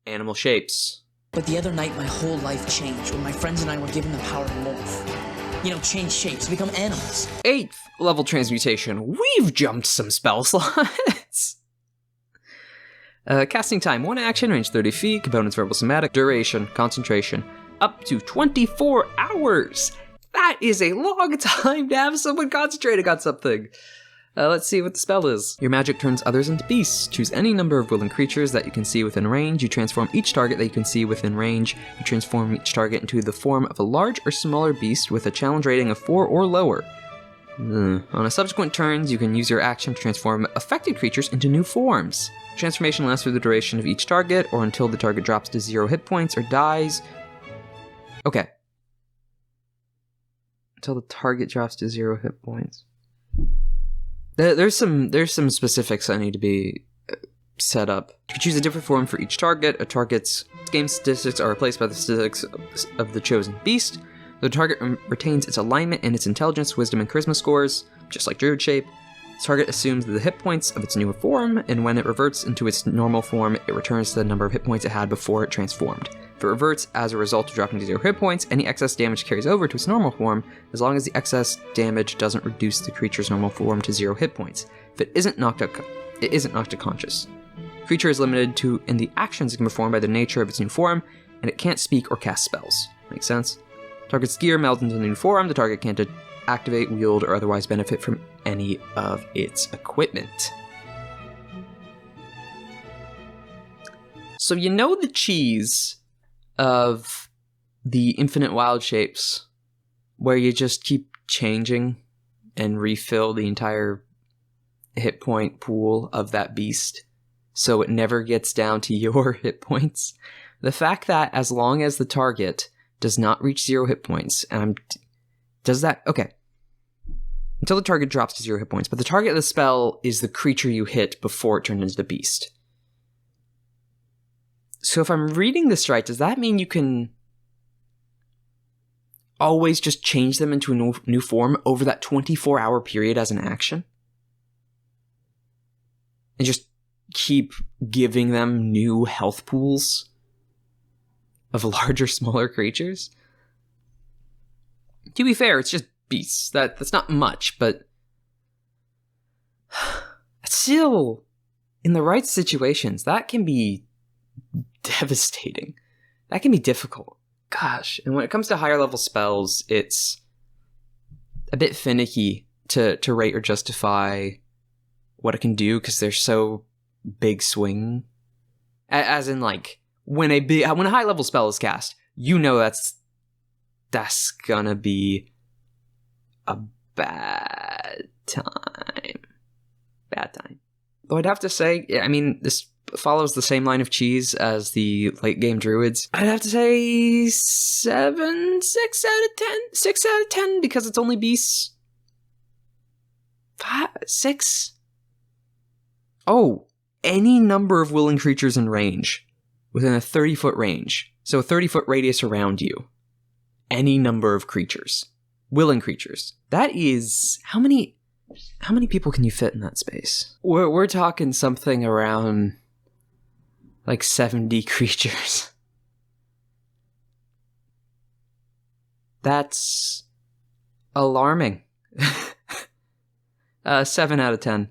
Animal shapes. But the other night, my whole life changed when my friends and I were given the power to morph. You know, change shapes, become animals. 8th level transmutation. We've jumped some spell slots. Casting time, 1 action, range 30 feet, components verbal somatic, duration, concentration, up to 24 hours. That is a long time to have someone concentrating on something. Let's see what the spell is. Your magic turns others into beasts. Choose any number of willing creatures that you can see within range. You transform each target that you can see within range. You transform each target into the form of a large or smaller beast with a challenge rating of 4 or lower. On a subsequent turns, you can use your action to transform affected creatures into new forms. Transformation lasts for the duration of each target, or until the target drops to 0 hit points or dies. Okay. Until the target drops to 0 hit points. There's some specifics that need to be set up. You can choose a different form for each target. A target's game statistics are replaced by the statistics of the chosen beast. The target retains its alignment and its intelligence, wisdom, and charisma scores, just like Druid shape. The target assumes the hit points of its new form, and when it reverts into its normal form, it returns to the number of hit points it had before it transformed. If it reverts as a result of dropping to 0 hit points, any excess damage carries over to its normal form, as long as the excess damage doesn't reduce the creature's normal form to 0 hit points. If it isn't knocked out, it isn't knocked unconscious. The creature is limited to in the actions it can perform by the nature of its new form, and it can't speak or cast spells. Makes sense? Target's gear melds into the new form. The target can't activate, wield, or otherwise benefit from any of its equipment. So you know the cheese of the infinite wild shapes, where you just keep changing and refill the entire hit point pool of that beast, so it never gets down to your hit points. The fact that as long as the target does not reach 0 hit points, does that, okay. Until the target drops to 0 hit points, but the target of the spell is the creature you hit before it turned into the beast. So if I'm reading this right, does that mean you can always just change them into a new form over that 24-hour period as an action? And just keep giving them new health pools of larger, smaller creatures? To be fair, it's just beasts. That's not much, but still, in the right situations, that can be devastating. That can be difficult. Gosh, and when it comes to higher level spells, it's a bit finicky to rate or justify what it can do, because they're so big swing. As in, like, when a high level spell is cast, you know that's gonna be a bad time. Bad time. Though I'd have to say, I mean, this follows the same line of cheese as the late game druids. I'd have to say 6 out of 10. 6 out of 10 because it's only beasts. 5, 6. Oh, any number of willing creatures in range within a 30-foot range. So a 30-foot radius around you. Any number of creatures. Willing creatures. That is, how many people can you fit in that space? We're talking something around like 70 creatures. That's alarming. 7 out of 10.